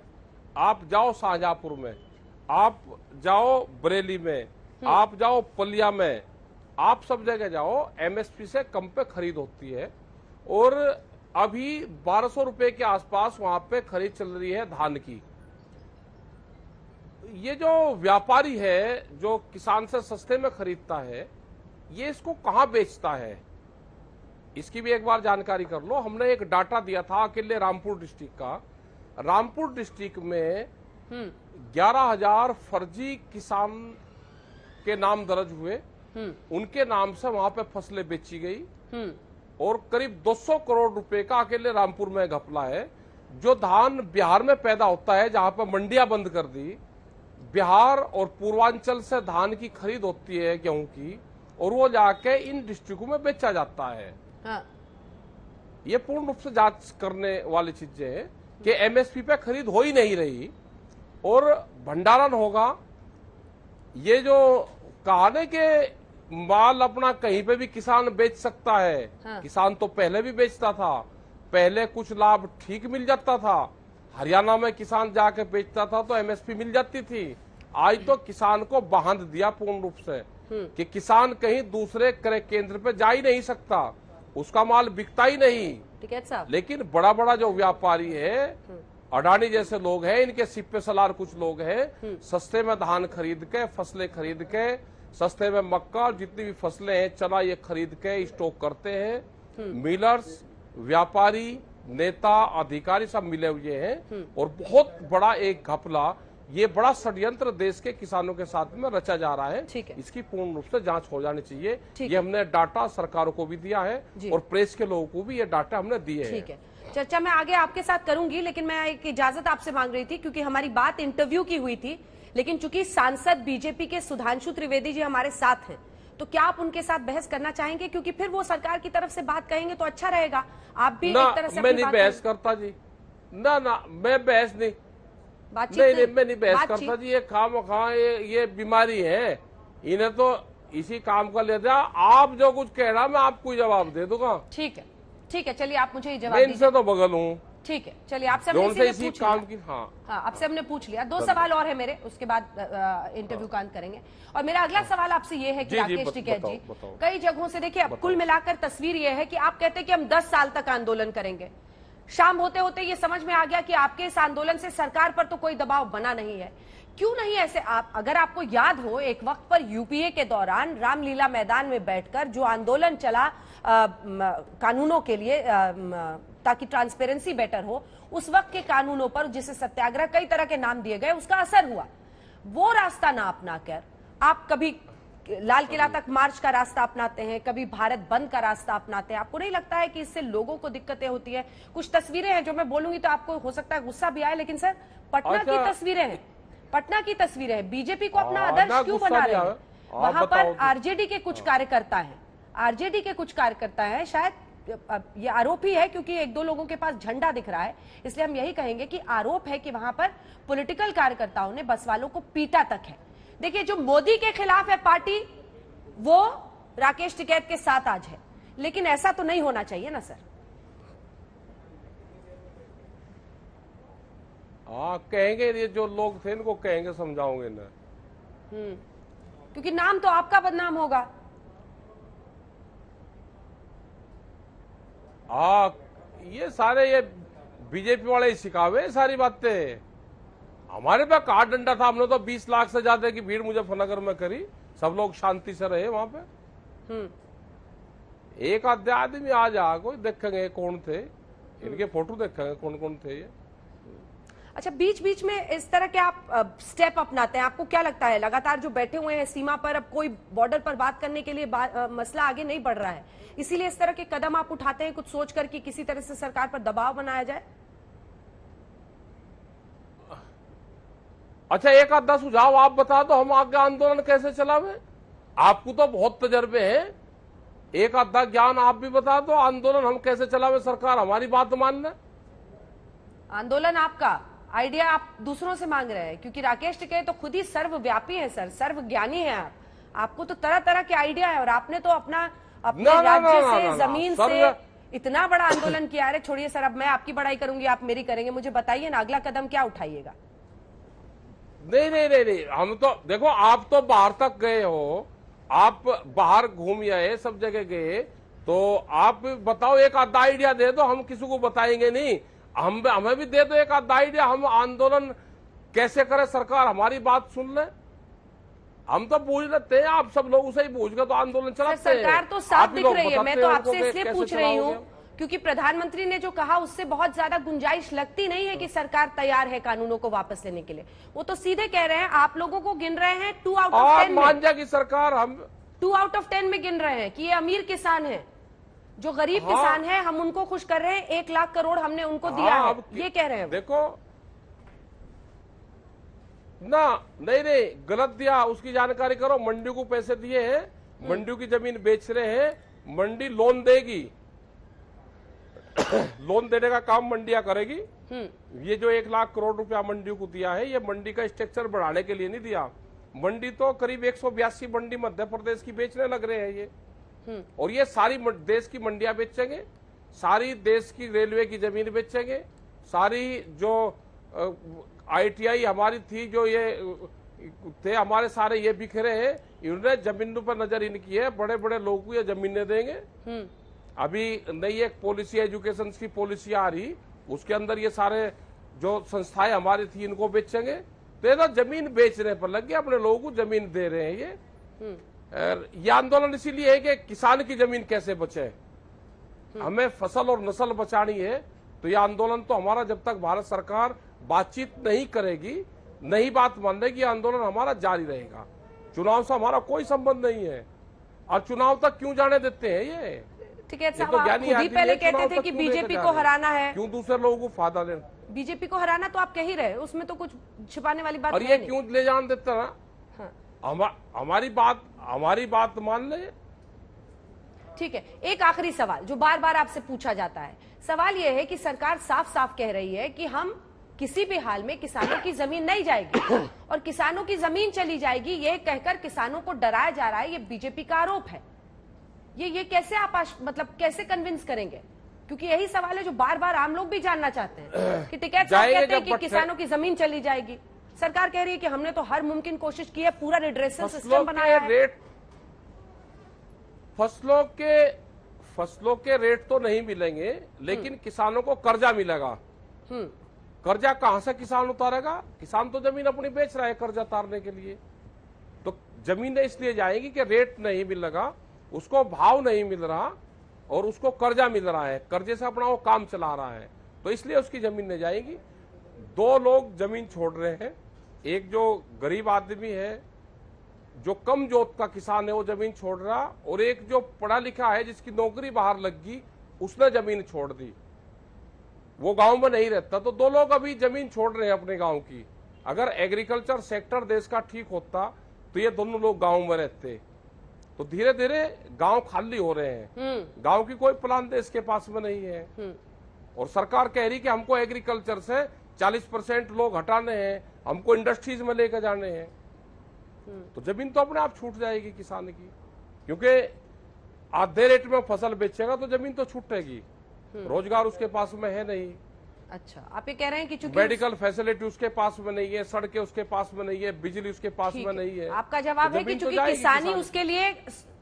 Speaker 2: आप जाओ शाहजहांपुर में, आप जाओ बरेली में, आप जाओ पलिया में, आप सब जगह जाओ, एमएसपी से कम पे खरीद होती है। और अभी 1200 रुपए के आसपास वहां पे खरीद चल रही है धान की। ये जो व्यापारी है जो किसान से सस्ते में खरीदता है, ये इसको कहां बेचता है, इसकी भी एक बार जानकारी कर लो। हमने एक डाटा दिया था अकेले रामपुर डिस्ट्रिक्ट का। रामपुर डिस्ट्रिक्ट में 11,000 फर्जी किसान के नाम दर्ज हुए, उनके नाम से वहां पे फसलें बेची गई, और करीब 200 करोड़ रुपए का अकेले रामपुर में घपला है। जो धान बिहार में पैदा होता है, जहां पर मंडियां बंद कर दी, बिहार और पूर्वांचल से धान की खरीद होती है गेहूं की, और वो जाके इन डिस्ट्रिक्टों में बेचा जाता है। ये पूर्ण रूप से जांच करने वाली चीजें हैं कि एमएसपी पे खरीद हो ही नहीं रही, और भंडारण होगा ये जो कहा ना कि माल अपना कहीं पे भी किसान बेच सकता है,
Speaker 1: हाँ।
Speaker 2: किसान तो पहले भी बेचता था, पहले कुछ लाभ ठीक मिल जाता था, हरियाणा में किसान जाके बेचता था तो एमएसपी मिल जाती थी। आज तो किसान को बांध दिया पूर्ण रूप से कि किसान कहीं दूसरे क्रय केंद्र पे जा ही नहीं सकता, उसका माल बिकता ही नहीं।
Speaker 1: ठीक है साहब,
Speaker 2: लेकिन बड़ा बड़ा जो व्यापारी है, अडानी जैसे लोग हैं, इनके सिप्पे सलार कुछ लोग हैं, सस्ते में धान खरीद के, फसलें खरीद के, सस्ते में मक्का और जितनी भी फसलें हैं, चना, ये खरीद के स्टॉक करते हैं। मिलर्स, व्यापारी, नेता, अधिकारी सब मिले हुए हैं और बहुत बड़ा एक घपला, ये बड़ा षड्यंत्र देश के किसानों के साथ में रचा जा रहा है।
Speaker 1: ठीक है।
Speaker 2: इसकी पूर्ण रूप से जांच हो जानी चाहिए।
Speaker 1: ठीक
Speaker 2: ये हमने डाटा सरकारों को भी दिया है और प्रेस के लोगों को भी ये डाटा हमने दिए हैं।
Speaker 1: ठीक है, चर्चा मैं आगे आपके साथ करूंगी, लेकिन मैं एक इजाजत आपसे मांग रही थी क्योंकि हमारी बात इंटरव्यू की हुई थी, लेकिन चूंकि सांसद बीजेपी के सुधांशु त्रिवेदी जी हमारे साथ हैं, तो क्या आप उनके साथ बहस करना चाहेंगे? क्योंकि फिर वो सरकार की तरफ से बात कहेंगे तो अच्छा रहेगा। आप भी एक तरह से
Speaker 2: मैं नहीं बहस करता जी, ना मैं बहस नहीं,
Speaker 1: बातचीत
Speaker 2: नहीं, मैं नहीं बहस करता जी। ये खामखा ये बीमारी है, इन्हें तो इसी काम का ले दिया। आप जो कुछ कह रहा मैं आपको जवाब दे दूंगा।
Speaker 1: ठीक है, ठीक है, चलिए आप मुझे जवाब
Speaker 2: मैं
Speaker 1: दीजिए।
Speaker 2: इनसे तो बगल हूँ।
Speaker 1: ठीक है, चलिए आपसे हमने
Speaker 2: इसी काम की,
Speaker 1: हाँ, आपसे हमने पूछ लिया। 2 सवाल और है मेरे, उसके बाद इंटरव्यू का अंत करेंगे। और मेरा अगला सवाल आपसे ये है कि राकेश टिकैत जी, कई जगहों से देखिए, अब कुल मिलाकर तस्वीर ये है कि आप कहते हैं कि हम 10 साल तक आंदोलन करेंगे। शाम होते होते ये समझ में आ गया कि आपके इस आंदोलन से सरकार पर तो कोई दबाव बना नहीं है। क्यों नहीं ऐसे? अगर आपको याद हो, एक वक्त पर यूपीए के दौरान रामलीला मैदान में बैठकर जो आंदोलन चला कानूनों के लिए, ताकि ट्रांसपेरेंसी बेटर हो, उस वक्त के कानूनों पर, जिसे सत्याग्रह कई तरह के नाम दिए गए, उसका असर हुआ। वो रास्ता ना अपना कर आप कभी लाल किला तक मार्च का रास्ता अपनाते हैं, कभी भारत बंद का रास्ता अपनाते हैं। आपको नहीं लगता है कि इससे लोगों को दिक्कतें होती है? कुछ तस्वीरें हैं जो मैं बोलूंगी तो आपको हो सकता है गुस्सा भी आए, लेकिन सर पटना की तस्वीरें हैं, पटना की तस्वीरें हैं। बीजेपी को अपना आदर्श क्यों बना रहे हैं? वहां पर आरजेडी के कुछ कार्यकर्ता हैं, आरजेडी के कुछ कार्यकर्ता हैं, शायद ये आरोप ही है क्योंकि 1-2 लोगों के पास झंडा दिख रहा है, इसलिए हम यही कहेंगे कि आरोप है कि वहां पर पॉलिटिकल कार्यकर्ताओं ने बस वालों को पीटा तक है। देखिए, जो मोदी के खिलाफ है पार्टी, वो राकेश टिकैत के साथ आज है, लेकिन ऐसा तो नहीं होना चाहिए ना सर।
Speaker 2: हाँ, कहेंगे, ये जो लोग थे इनको कहेंगे, समझाओगे ना,
Speaker 1: क्योंकि नाम तो आपका बदनाम होगा।
Speaker 2: ये सारे ये बीजेपी वाले ही सिखावे सारी बातें। हमारे पास कहा डंडा था, हमने तो 20 लाख से ज्यादा की भीड़ मुजफ्फरनगर में करी, सब लोग शांति से रहे वहां पे। एक आधे आदमी आ जा, कोई देखेंगे कौन थे, इनके फोटो देखेंगे कौन कौन थे ये।
Speaker 1: अच्छा, बीच बीच में इस तरह के आप स्टेप अपनाते हैं, आपको क्या लगता है? लगातार जो बैठे हुए हैं सीमा पर, अब कोई बॉर्डर पर बात करने के लिए मसला आगे नहीं बढ़ रहा है, इसीलिए इस तरह के कदम आप उठाते हैं, कुछ सोचकर कि किसी तरह से सरकार पर दबाव बनाया जाए?
Speaker 2: अच्छा, एक आधा सुझाव आप बता दो, हम आगे आंदोलन कैसे चलावे? आपको तो बहुत तजर्बे हैं, एक आधा ज्ञान आप भी बता दो, आंदोलन हम कैसे चलावे, सरकार हमारी बात मान ले।
Speaker 1: आंदोलन आपका, आइडिया आप दूसरों से मांग रहे हैं, क्योंकि राकेश टिकैत तो खुद ही सर्वव्यापी है सर, सर्वज्ञानी है आप, आपको तो तरह तरह के आइडिया है, और आपने तो अपने राज्य से, जमीन से इतना बड़ा आंदोलन किया। अरे छोड़िए सर, अब मैं आपकी बड़ाई करूंगी, आप मेरी करेंगे, मुझे बताइए ना अगला कदम क्या उठाइएगा?
Speaker 2: नहीं, हम तो देखो, आप तो बाहर तक गए हो, आप बाहर घूम आए, सब जगह गए, तो आप बताओ, एक आधा आइडिया दे दो, हम किसी को बताएंगे नहीं, हमें भी दे दो एक आधा आइडिया, हम आंदोलन कैसे करें, सरकार हमारी बात सुन ले। हम तो पूछ लेते हैं, आप सब लोग उसे ही पूछ गए तो आंदोलन चलाते हैं।
Speaker 1: सरकार तो साफ दिख रही है, मैं तो आपसे इसलिए पूछ रही हूँ क्योंकि प्रधानमंत्री ने जो कहा उससे बहुत ज्यादा गुंजाइश लगती नहीं है कि सरकार तैयार है कानूनों को वापस लेने के लिए। वो तो सीधे कह रहे हैं, आप लोगों को गिन रहे हैं 2 आउट ऑफ 10
Speaker 2: मान जाएगी सरकार, हम
Speaker 1: 2 आउट ऑफ 10 में गिन रहे हैं कि ये अमीर किसान है, जो गरीब किसान है हम उनको खुश कर रहे हैं, 1 लाख करोड़ हमने उनको दिया है, ये कह रहे हैं।
Speaker 2: देखो ना, नहीं, गलत दिया, उसकी जानकारी करो। मंडी को पैसे दिए हैं, मंडी की जमीन बेच रहे हैं, मंडी लोन देगी, लोन देने का काम मंडियां करेगी। ये जो 1 लाख करोड़ रुपया मंडी को दिया है, ये मंडी का स्ट्रक्चर बढ़ाने के लिए नहीं दिया, मंडी तो करीब 182 मंडी मध्य प्रदेश की बेचने लग रहे हैं ये। और ये सारी देश की मंडियां बेचेंगे, सारी देश की रेलवे की जमीन बेचेंगे, सारी जो ITI हमारी थी, जो ये थे हमारे, सारे ये बिखरे हैं। इन्होंने जमीनों पर नजर इनकी है, बड़े बड़े लोगों को ये जमीनें देंगे। अभी नई एक पॉलिसी, एजुकेशन की पॉलिसी आ रही, उसके अंदर ये सारे जो संस्थाएं हमारी थी इनको बेचेंगे। तो ये जमीन बेचने पर लग गए, अपने लोगों को जमीन दे रहे हैं ये आंदोलन इसीलिए है कि किसान की जमीन कैसे बचे। हमें फसल और नस्ल बचानी है, तो ये आंदोलन तो हमारा, जब तक भारत सरकार बातचीत नहीं करेगी, नहीं बात मानेगी, आंदोलन हमारा जारी रहेगा। चुनाव से हमारा कोई संबंध नहीं है, और चुनाव तक क्यों जाने देते हैं ये?
Speaker 1: ठीक है साहब, आप खुद ही पहले कहते थे कि बीजेपी को हराना है,
Speaker 2: क्यों दूसरे लोगों को फायदा लेना?
Speaker 1: बीजेपी को हराना तो आप कह ही रहे, उसमें तो कुछ छिपाने वाली बात
Speaker 2: और ये क्यों ले जान देता ना? हमारी बात मान ले।
Speaker 1: ठीक है, एक आखिरी सवाल जो बार बार आपसे पूछा जाता है, सवाल यह है कि सरकार साफ साफ कह रही है कि हम किसी भी हाल में किसानों की जमीन नहीं जाएगी और किसानों की जमीन चली जाएगी, ये कहकर किसानों को डराया जा रहा है। ये बीजेपी का आरोप है। ये कैसे आप मतलब कैसे कन्विंस करेंगे? क्योंकि यही सवाल है जो बार बार आम लोग भी जानना चाहते हैं कि टिकैत साहब कहते हैं कि किसानों की जमीन चली जाएगी, सरकार कह रही है कि हमने तो हर मुमकिन कोशिश की है, पूरा रिड्रेसल सिस्टम बनाया है।
Speaker 2: फसलों के रेट तो नहीं मिलेंगे, लेकिन किसानों को कर्जा मिलेगा। कर्जा कहां से किसान उतारेगा? किसान तो जमीन अपनी बेच रहा है कर्जा उतारने के लिए। तो जमीनें इसलिए जाएंगी कि रेट नहीं मिलेगा, उसको भाव नहीं मिल रहा और उसको कर्जा मिल रहा है, कर्जे से अपना वो काम चला रहा है, तो इसलिए उसकी जमीनें जाएगी। दो लोग जमीन छोड़ रहे हैं, एक जो गरीब आदमी है, जो कम जोत का किसान है, वो जमीन छोड़ रहा, और एक जो पढ़ा लिखा है, जिसकी नौकरी बाहर लग गई, उसने जमीन छोड़ दी, वो गांव में नहीं रहता। तो दो लोग अभी जमीन छोड़ रहे हैं अपने गांव की। अगर एग्रीकल्चर सेक्टर देश का ठीक होता तो ये दोनों लोग गांव में रहते। तो धीरे धीरे गांव खाली हो रहे हैं, गांव की कोई प्लान देश के पास में नहीं है। और सरकार कह रही कि हमको एग्रीकल्चर से 40% लोग हटाने हैं, हमको इंडस्ट्रीज में लेकर जाने हैं। तो जमीन तो अपने आप छूट जाएगी किसान की, क्योंकि आधे रेट में फसल बेचेगा तो जमीन तो छूटेगी, रोजगार उसके पास में है नहीं।
Speaker 1: अच्छा, आप ये कह रहे हैं कि चूंकि
Speaker 2: मेडिकल फैसिलिटी उसके पास में नहीं है, सड़कें उसके पास में नहीं है, बिजली उसके पास में नहीं है।
Speaker 1: आपका जवाब है कि चूंकि किसानी उसके लिए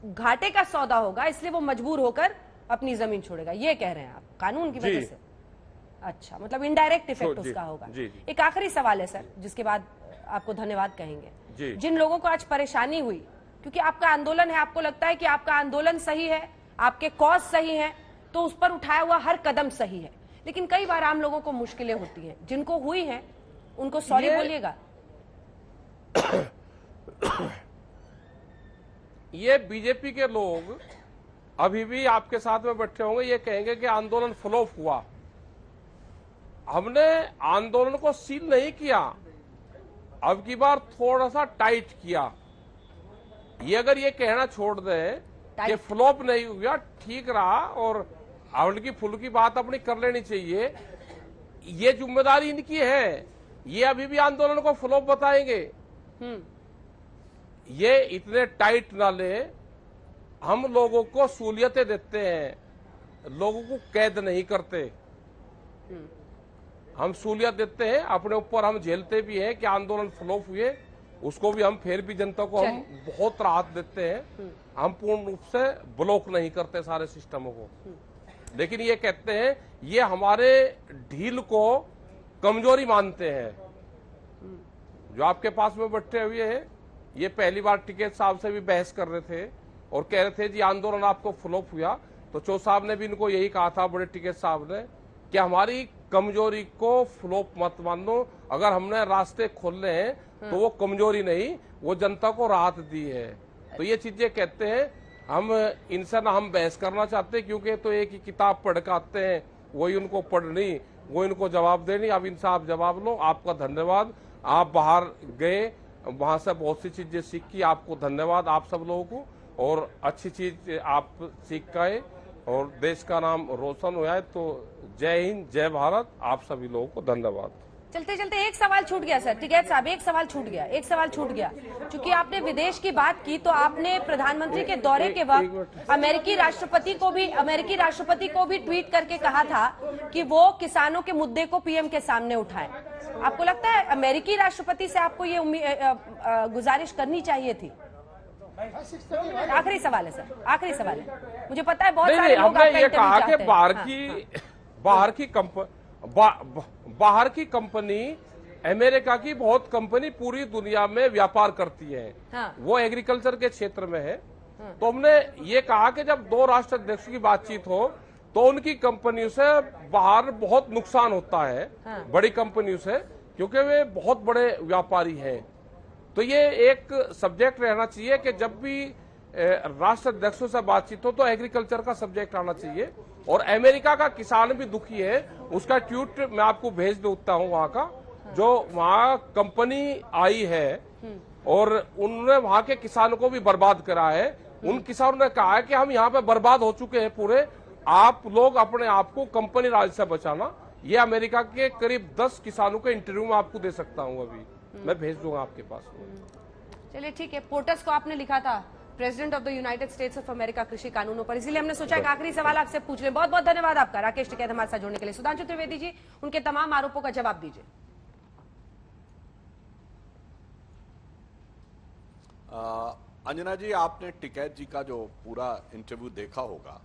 Speaker 1: घाटे का सौदा होगा, इसलिए वो मजबूर होकर अपनी जमीन छोड़ेगा, ये कह रहे हैं आप, कानून की वजह से। अच्छा, मतलब इनडायरेक्ट इफेक्ट उसका होगा। एक आखिरी सवाल है सर, जिसके बाद आपको धन्यवाद कहेंगे। जिन लोगों को आज परेशानी हुई, क्योंकि आपका आंदोलन है, आपको लगता है कि आपका आंदोलन सही है, आपके कॉज सही है, तो उस पर उठाया हुआ हर कदम सही है, लेकिन कई बार आम लोगों को मुश्किलें होती हैं, जिनको हुई हैं उनको सॉरी बोलिएगा।
Speaker 2: ये बीजेपी के लोग अभी भी आपके साथ में बैठे होंगे, ये कहेंगे कि आंदोलन फ्लॉप हुआ। हमने आंदोलन को सील नहीं किया, अब की बार थोड़ा सा टाइट किया। ये अगर ये कहना छोड़ दें कि फ्लॉप नहीं हुआ, ठीक रहा, और हल्की फुल्की बात अपनी कर लेनी चाहिए, ये जिम्मेदारी इनकी है। ये अभी भी आंदोलन को फ्लॉप बताएंगे। ये इतने टाइट ना ले, हम लोगों को सहूलियतें देते हैं, लोगों को कैद नहीं करते। हम सहूलियत देते हैं, अपने ऊपर हम झेलते भी हैं कि आंदोलन फ्लॉप हुए, उसको भी हम फिर भी जनता को हम बहुत राहत देते हैं। हम पूर्ण रूप से ब्लॉक नहीं करते सारे सिस्टमों को, लेकिन ये कहते हैं, ये हमारे ढील को कमजोरी मानते हैं। जो आपके पास में बैठे हुए हैं, ये पहली बार टिकैत साहब से भी बहस कर रहे थे और कह रहे थे जी आंदोलन आपको फ्लॉप हुआ। तो चौ साहब ने भी इनको यही कहा था, बड़े टिकैत साहब ने, कि हमारी कमजोरी को फ्लॉप मत मानो, अगर हमने रास्ते खोलने हैं तो वो कमजोरी नहीं, वो जनता को राहत दी है। तो ये चीजें कहते हैं, हम इनसे ना हम बहस करना चाहते, क्योंकि तो एक ही किताब पढ़ के आते हैं, वही उनको पढ़नी, वो इनको जवाब देनी। अब इनसे आप जवाब लो। आपका धन्यवाद, आप बाहर गए, वहां से बहुत सी चीजें सीखी, आपको धन्यवाद आप सब लोगों को, और अच्छी चीज आप सीख गए और देश का नाम रोशन हुआ है। तो जय हिंद, जय भारत, आप सभी लोगों को धन्यवाद।
Speaker 1: चलते चलते एक सवाल छूट गया सर, टिकैत साहब, एक सवाल छूट गया। क्योंकि आपने विदेश की बात की तो आपने प्रधानमंत्री के दौरे के वक्त अमेरिकी राष्ट्रपति को भी ट्वीट करके कहा था कि वो किसानों के मुद्दे को पीएम के सामने उठाएं। आपको लगता है अमेरिकी राष्ट्रपति से आपको ये गुजारिश करनी चाहिए थी? आखिरी सवाल है सर, आखिरी सवाल है। मुझे पता है बहुत सारे लोग आपका
Speaker 2: ये कहा कि
Speaker 1: इंटरव्यू
Speaker 2: बाहर की कंपनी, अमेरिका की बहुत कंपनी पूरी दुनिया में व्यापार करती है।
Speaker 1: हाँ।
Speaker 2: वो एग्रीकल्चर के क्षेत्र में है। हाँ। तो हमने ये कहा कि जब दो राष्ट्राध्यक्षों की बातचीत हो तो उनकी कंपनियों से बाहर बहुत नुकसान होता है। हाँ। बड़ी कंपनियों से, क्योंकि वे बहुत बड़े व्यापारी हैं। तो ये एक सब्जेक्ट रहना चाहिए कि जब भी राष्ट्राध्यक्षों से बातचीत हो तो एग्रीकल्चर का सब्जेक्ट आना चाहिए। और अमेरिका का किसान भी दुखी है, उसका ट्वीट मैं आपको भेज देता हूं वहां का, जो वहां कंपनी आई है और उन्होंने वहां के किसानों को भी बर्बाद करा है। उन किसानों ने कहा है कि हम यहाँ पे बर्बाद हो चुके हैं पूरे, आप लोग अपने आप को कंपनी राज से बचाना। ये अमेरिका के करीब 10 किसानों के इंटरव्यू में आपको दे सकता हूँ, अभी मैं भेज दूंगा आपके पास।
Speaker 1: चलिए ठीक है, पोर्टस को आपने लिखा था president of the United states of America कृषि कानूनों पर, इसीलिए हमने सोचा एक आखिरी सवाल आपसे पूछ लें। बहुत बहुत धन्यवाद आपका राकेश टिकैत हमारे साथ जुड़ने के लिए। सुधांशु त्रिवेदी जी, उनके तमाम आरोपों का जवाब दीजिए।
Speaker 9: अंजना जी, आपने टिकैत जी का जो पूरा इंटरव्यू देखा होगा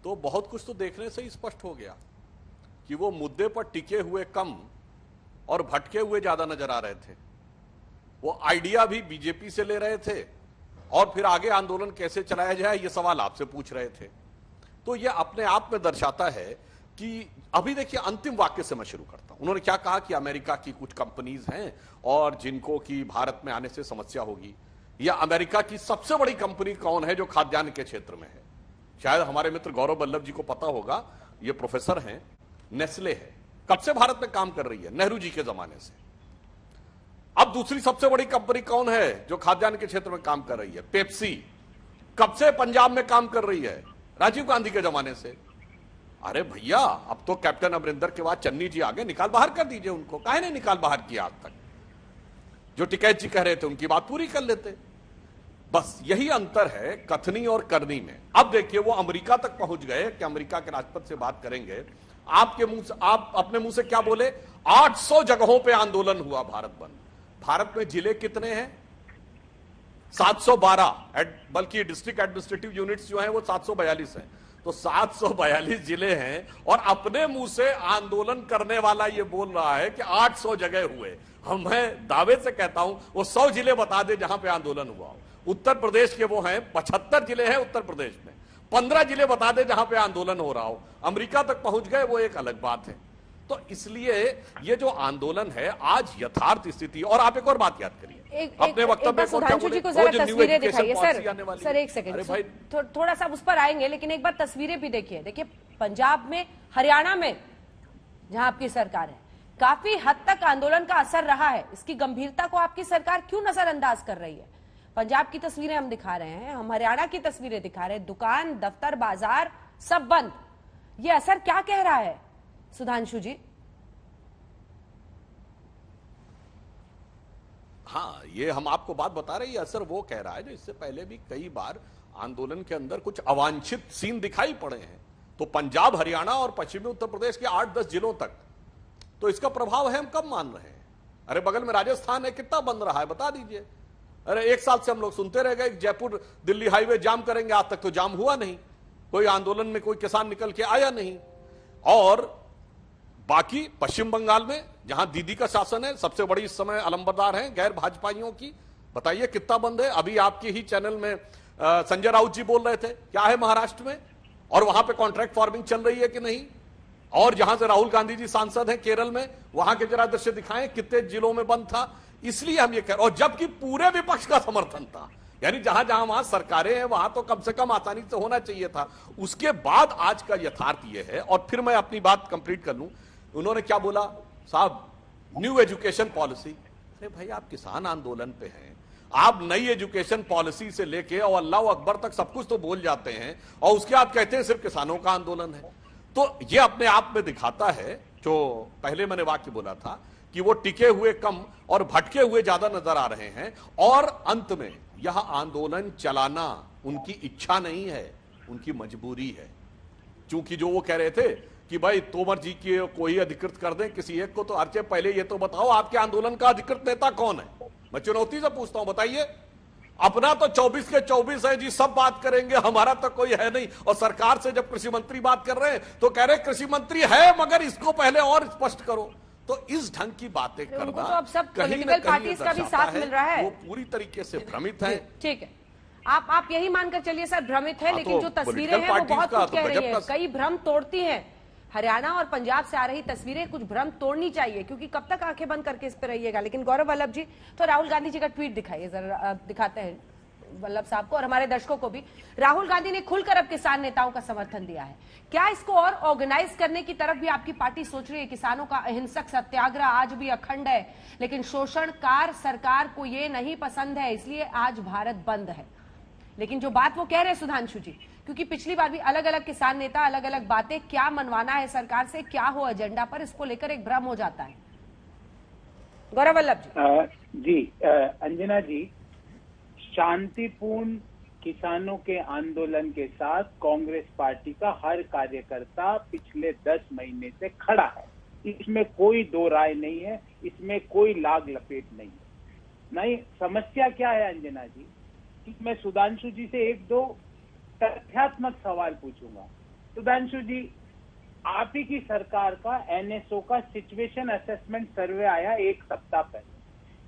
Speaker 9: तो बहुत कुछ तो देखने से ही स्पष्ट हो गया कि वो मुद्दे पर टिके हुए कम और भटके हुए ज्यादा नजर आ रहे थे। वो आइडिया भी बीजेपी से ले रहे थे और फिर आगे आंदोलन कैसे चलाया जाए ये सवाल आपसे पूछ रहे थे। तो ये अपने आप में दर्शाता है कि अभी देखिए, अंतिम वाक्य से मैं शुरू करता हूं। उन्होंने क्या कहा कि अमेरिका की कुछ कंपनीज हैं और जिनको कि भारत में आने से समस्या होगी, या अमेरिका की सबसे बड़ी कंपनी कौन है जो खाद्यान्न के क्षेत्र में है। शायद हमारे मित्र गौरव वल्लभ जी को पता होगा, ये प्रोफेसर हैं, नेस्ले है, कब से भारत में काम कर रही है, नेहरू जी के जमाने से। अब दूसरी सबसे बड़ी कंपनी कौन है जो खाद्यान्न के क्षेत्र में काम कर रही है, पेप्सी, कब से पंजाब में काम कर रही है, राजीव गांधी के जमाने से। अरे भैया, अब तो कैप्टन अमरिंदर के बाद चन्नी जी आगे, निकाल बाहर कर दीजिए उनको। काहे नहीं निकाल बाहर किया आज तक? जो टिकैत जी कह रहे थे उनकी बात पूरी कर लेते। बस यही अंतर है कथनी और करनी में। अब देखिए, वो अमेरिका तक पहुंच गए कि अमेरिका के राष्ट्रपति से बात करेंगे। आपके मुंह से, आप अपने मुंह से क्या बोले, 800 जगहों पे आंदोलन हुआ भारत बंद। भारत में जिले कितने हैं? 712, बल्कि डिस्ट्रिक्ट एडमिनिस्ट्रेटिव यूनिट्स जो हैं वो 742 हैं। तो 742 जिले हैं और अपने मुंह से आंदोलन करने वाला ये बोल रहा है कि 800 जगह हुए। मैं दावे से कहता हूं वो 100 जिले बता दे जहां पे आंदोलन हुआ। उत्तर प्रदेश के वो हैं 75 जिले हैं उत्तर प्रदेश में, 15 जिले बता दे जहां पे आंदोलन हो रहा हो। अमेरिका तक पहुंच गए वो एक अलग बात है। तो इसलिए ये जो आंदोलन है आज यथार्थ स्थिति। और आप एक और बात याद करिए, अपने वक्तव्य
Speaker 1: को जरा तस्वीरें दिखाइए सर एक सेकंड, थोड़ा सा उस पर आएंगे, लेकिन एक बार तस्वीरें भी देखिए। देखिए, पंजाब में, हरियाणा में जहां आपकी सरकार है, काफी हद तक आंदोलन का असर रहा है। इसकी गंभीरता को आपकी सरकार क्यों नजरअंदाज कर रही है? पंजाब की तस्वीरें हम दिखा रहे हैं, हम हरियाणा की तस्वीरें दिखा रहे हैं, दुकान, दफ्तर, बाजार सब बंद। ये असर क्या कह रहा है सुधांशु जी?
Speaker 9: हाँ, ये हम आपको बात बता रहे हैं, असर वो कह रहा है जो इससे पहले भी कई बार आंदोलन के अंदर कुछ अवांछित सीन दिखाई पड़े हैं। तो पंजाब, हरियाणा और पश्चिमी उत्तर प्रदेश के 8-10 जिलों तक तो इसका प्रभाव है, हम कब मान रहे हैं? अरे बगल में राजस्थान है, कितना बंद रहा है बता दीजिए। अरे 1 साल से हम लोग सुनते रह गए जयपुर दिल्ली हाईवे जाम करेंगे, आज तक तो जाम हुआ नहीं, कोई आंदोलन में कोई किसान निकल के आया नहीं। और बाकी पश्चिम बंगाल में जहां दीदी का शासन है, सबसे बड़ी इस समय अलंबरदार हैं गैर भाजपाइयों की, बताइए कितना बंद है। अभी आपके ही चैनल में संजय राउत जी बोल रहे थे क्या है महाराष्ट्र में, और वहां पे कॉन्ट्रैक्ट फार्मिंग चल रही है कि नहीं। और जहां से राहुल गांधी जी सांसद हैं केरल में, वहां के जरा दृश्य दिखाएं कितने जिलों में बंद था। इसलिए हम ये कह रहे, और जबकि पूरे विपक्ष का समर्थन था, यानी जहां जहां वहां सरकारें हैं वहां तो कम से कम आसानी से होना चाहिए था। उसके बाद आज का यथार्थ ये है। और फिर मैं अपनी बात कंप्लीट कर लूं, उन्होंने क्या बोला साहब, न्यू एजुकेशन पॉलिसी। अरे भाई, आप किसान आंदोलन पे हैं, आप नई एजुकेशन पॉलिसी से लेके और अल्लाह अकबर तक सब कुछ तो बोल जाते हैं और उसके आप कहते हैं सिर्फ किसानों का आंदोलन है। तो ये अपने आप में दिखाता है जो पहले मैंने वाक्य बोला था कि वो टिके हुए कम और भटके हुए ज्यादा नजर आ रहे हैं, और अंत में यह आंदोलन चलाना उनकी इच्छा नहीं है, उनकी मजबूरी है। क्योंकि जो वो कह रहे थे कि भाई तोमर जी की को ही अधिकृत कर दें किसी एक को, तो अर्चे पहले ये तो बताओ आपके आंदोलन का अधिकृत नेता कौन है? मैं चुनौती से पूछता हूं, बताइए। अपना तो 24 के 24 है जी, सब बात करेंगे, हमारा तो कोई है नहीं। और सरकार से जब कृषि मंत्री बात कर रहे हैं तो कह रहे कृषि मंत्री है मगर इसको पहले और स्पष्ट करो। तो इस ढंग की बातें करना
Speaker 1: तो अब सब
Speaker 9: कहीं ना
Speaker 1: पॉलिटिकल
Speaker 9: कहीं
Speaker 1: पार्टीज का भी साथ मिल रहा है,
Speaker 9: वो पूरी तरीके से भ्रमित है।
Speaker 1: ठीक है, आप यही मानकर चलिए सर भ्रमित है, लेकिन जो तस्वीरें हैं वो बहुत कुछ कह रही है, कई भ्रम तोड़ती हैं। हरियाणा और पंजाब से आ रही तस्वीरें कुछ भ्रम तोड़नी चाहिए, क्योंकि कब तक आंखें बंद करके इस पे रहिएगा। लेकिन गौरव वल्लभ जी, तो राहुल गांधी जी का ट्वीट दिखाइए जरा, दिखाते हैं वल्लभ साहब को और हमारे दर्शकों को भी। राहुल गांधी ने खुलकर अब किसान नेताओं का समर्थन दिया है। क्या इसको और ऑर्गेनाइज करने की तरफ भी आपकी पार्टी सोच रही है? किसानों का अहिंसक सत्याग्रह आज भी अखंड है, लेकिन शोषणकार सरकार को ये नहीं पसंद है, इसलिए आज भारत बंद है। लेकिन जो बात वो कह रहे हैं सुधांशु जी, क्योंकि पिछली बार भी अलग अलग किसान नेता अलग अलग बातें, क्या मनवाना है सरकार से, क्या हो एजेंडा पर, इसको लेकर एक भ्रम हो जाता है। गौरव वल्लभ
Speaker 10: जी, अंजना जी, शांतिपूर्ण किसानों के आंदोलन के साथ कांग्रेस पार्टी का हर कार्यकर्ता पिछले 10 महीने से खड़ा है, इसमें कोई दो राय नहीं है, इसमें कोई लाग लपेट नहीं है। नहीं, समस्या क्या है अंजना जी, कि मैं सुधांशु जी से एक दो तथ्यात्मक सवाल पूछूंगा। सुधांशु जी, आप ही की सरकार का एनएसओ का सिचुएशन असेसमेंट सर्वे आया एक सप्ताह पहले,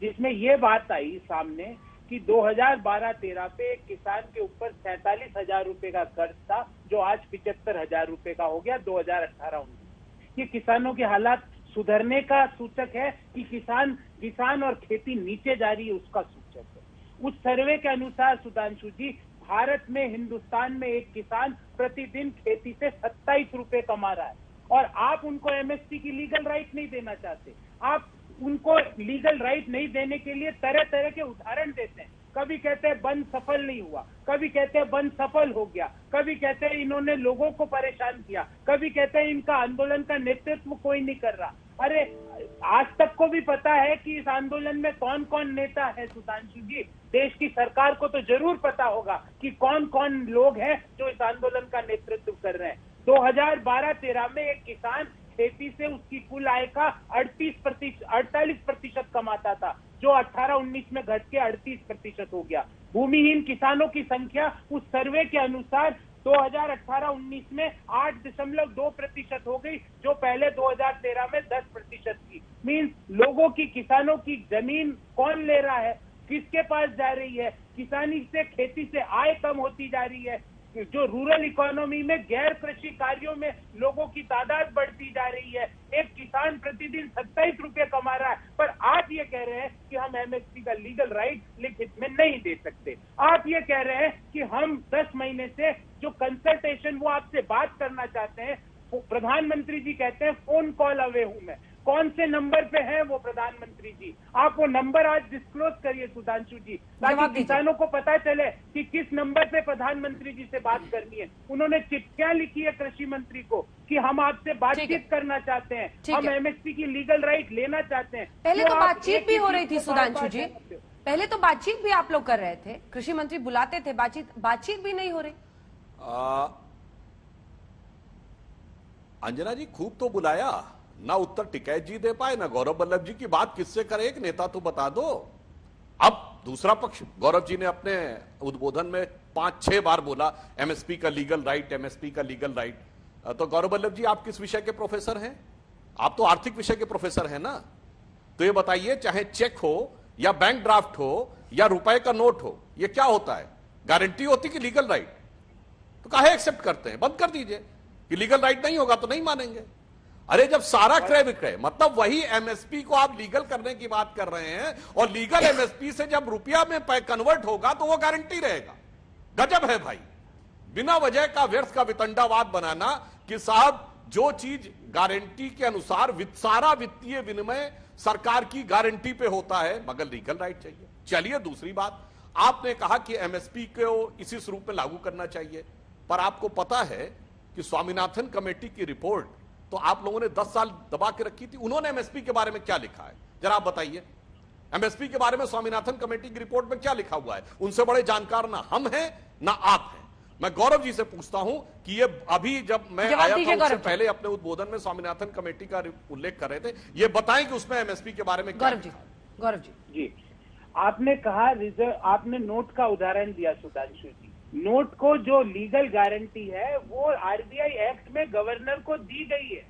Speaker 10: जिसमें यह बात आई सामने कि 2012-13 पे एक किसान के ऊपर 47,000 रुपए का कर्ज था, जो आज 75,000 रुपए का हो गया 2018-19। ये किसानों के हालात सुधरने का सूचक है कि किसान और खेती नीचे जा रही है, उसका सूचक है। उस सर्वे के अनुसार सुधांशु जी, भारत में, हिंदुस्तान में एक किसान प्रतिदिन खेती से 27 रुपए कमा रहा है, और आप उनको एमएसपी की लीगल राइट नहीं देना चाहते। आप उनको लीगल राइट नहीं देने के लिए तरह तरह के उदाहरण देते हैं। कभी कहते हैं बंद सफल नहीं हुआ, कभी कहते हैं बंद सफल हो गया, कभी कहते हैं इन्होंने लोगों को परेशान किया, कभी कहते हैं इनका आंदोलन का नेतृत्व कोई नहीं कर रहा। अरे आज तक को भी पता है कि इस आंदोलन में कौन कौन नेता है सुधांशु जी। देश की सरकार को तो जरूर पता होगा कि कौन कौन लोग हैं जो इस आंदोलन का नेतृत्व कर रहे हैं। 2012-13 में एक किसान खेती से उसकी कुल आय का 48% कमाता था, जो 18-19 में घट के 38% हो गया। भूमिहीन किसानों की संख्या उस सर्वे के अनुसार 2018-19 में 8.2% हो गई, जो पहले 2013 में 10% थी। मीन्स लोगों की, किसानों की जमीन कौन ले रहा है, किसके पास जा रही है? किसानी से, खेती से आय कम होती जा रही है। जो रूरल इकोनॉमी में गैर कृषि कार्यों में लोगों की तादाद बढ़ती जा रही है। एक किसान प्रतिदिन 27 रुपए कमा रहा है, पर आप ये कह रहे हैं कि हम एमएसपी का लीगल राइट लिखित में नहीं दे सकते। आप ये कह रहे हैं कि हम 10 महीने से जो कंसल्टेशन वो आपसे बात करना चाहते हैं, प्रधानमंत्री जी कहते हैं फोन कॉल अवे हूं मैं। कौन से नंबर पे है वो प्रधानमंत्री जी? आप वो नंबर आज डिस्क्लोज करिए सुधांशु जी, ताकि किसानों को पता चले कि किस नंबर पे प्रधानमंत्री जी से बात करनी है। उन्होंने चिट्ठियां लिखी है कृषि मंत्री को कि हम आपसे बातचीत करना चाहते हैं, हम एमएसपी की लीगल राइट लेना चाहते हैं।
Speaker 1: पहले तो बातचीत भी हो रही थी सुधांशु जी, पहले तो बातचीत भी आप लोग कर रहे थे, कृषि मंत्री बुलाते थे, बातचीत भी नहीं हो रही।
Speaker 9: अंजना जी, खूब तो बुलाया, ना उत्तर टिकैत जी दे पाए, ना गौरव वल्लभ जी की बात किससे करे, एक नेता तो बता दो। अब दूसरा पक्ष, गौरव जी ने अपने उद्बोधन में 5-6 बार बोला एमएसपी का लीगल राइट, एमएसपी का लीगल राइट। तो गौरव वल्लभ जी, आप किस विषय के प्रोफेसर हैं? आप तो आर्थिक विषय के प्रोफेसर हैं ना। तो ये बताइए, चाहे चेक हो या बैंक ड्राफ्ट हो या रुपए का नोट हो, ये क्या होता है? गारंटी होती कि लीगल राइट? तो काहे एक्सेप्ट करते हैं? बंद कर दीजिए कि लीगल राइट नहीं होगा तो नहीं मानेंगे। अरे जब सारा क्रय विक्रय, मतलब वही एमएसपी को आप लीगल करने की बात कर रहे हैं, और लीगल एमएसपी से जब रुपया में कन्वर्ट होगा तो वो गारंटी रहेगा। गजब है भाई, बिना वजह का व्यर्थ का वितंडावाद बनाना कि साहब जो चीज गारंटी के अनुसार सारा वित्तीय विनिमय सरकार की गारंटी पे होता है, मगर लीगल राइट चाहिए। चलिए दूसरी बात, आपने कहा कि एमएसपी को इसी स्वरूप में लागू करना चाहिए, पर आपको पता है कि स्वामीनाथन कमेटी की रिपोर्ट तो आप लोगों ने 10 साल दबा के रखी थी। उन्होंने एमएसपी के बारे में क्या लिखा है जरा आप बताइए। एमएसपी के बारे में स्वामीनाथन कमेटी की रिपोर्ट में क्या लिखा हुआ है? उनसे बड़े जानकार ना हम हैं ना आप हैं। मैं गौरव जी से पूछता हूं कि ये अभी जब मैं आया था उससे पहले अपने उद्बोधन में स्वामीनाथन कमेटी का उल्लेख कर रहे थे, ये बताएं कि उसमें एमएसपी के बारे में क्या लिखा है।
Speaker 10: गौरव जी आपने कहा रिजर्व, आपने नोट का उदाहरण दिया सुधांशु जी। नोट को जो लीगल गारंटी है वो आरबीआई एक्ट में गवर्नर को दी गई है।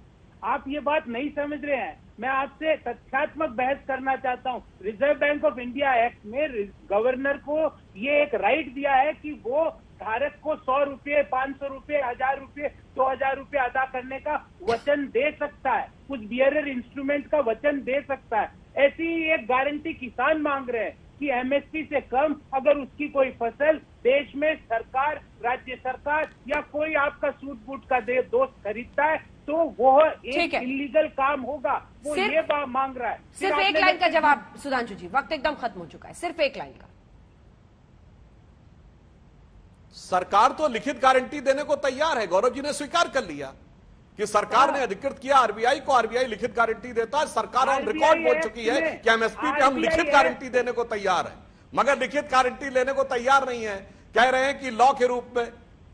Speaker 10: आप ये बात नहीं समझ रहे हैं। मैं आपसे तथ्यात्मक बहस करना चाहता हूं। Reserve bank of India act में गवर्नर को ये एक राइट दिया है कि वो धारक को 100 रुपये, 500 रुपये, 1000 रुपये, 2000 रुपये अदा करने का वचन दे सकता है, कुछ बियरर इंस्ट्रूमेंट का वचन दे सकता है। ऐसी ही एक गारंटी किसान मांग रहे हैं कि एमएसपी से कम अगर उसकी कोई फसल देश में सरकार, राज्य सरकार या कोई आपका सूट बूट का दोस्त खरीदता है तो वो एक इलीगल काम होगा। वो ये मांग रहा है।
Speaker 1: सिर्फ एक लाइन का जवाब सुधांशु जी, वक्त एकदम खत्म हो चुका है, सिर्फ एक लाइन का।
Speaker 9: सरकार तो लिखित गारंटी देने को तैयार है। गौरव जी ने स्वीकार कर लिया कि सरकार ने अधिकृत किया आरबीआई को, आरबीआई लिखित गारंटी देता है। सरकार ऑन रिकॉर्ड बोल चुकी है कि एमएसपी पे हम लिखित गारंटी देने को तैयार है, मगर लिखित गारंटी लेने को तैयार नहीं है। कह रहे हैं कि लॉ के रूप में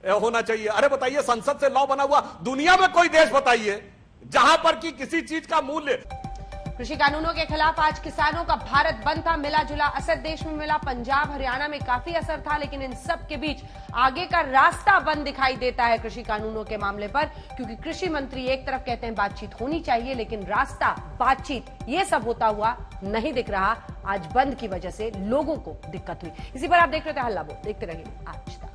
Speaker 9: होना चाहिए। अरे बताइए, संसद से लॉ बना हुआ दुनिया में कोई देश बताइए जहां पर कि किसी चीज का मूल्य।
Speaker 1: कृषि कानूनों के खिलाफ आज किसानों का भारत बंद था। मिला जुला असर देश में मिला। पंजाब हरियाणा में काफी असर था, लेकिन इन सब के बीच आगे का रास्ता बंद दिखाई देता है कृषि कानूनों के मामले पर, क्योंकि कृषि मंत्री एक तरफ कहते हैं बातचीत होनी चाहिए, लेकिन रास्ता, बातचीत, ये सब होता हुआ नहीं दिख रहा। आज बंद की वजह से लोगों को दिक्कत हुई। इसी पर आप देख रहे थे हल्ला बोल, देखते रहिए आज तक।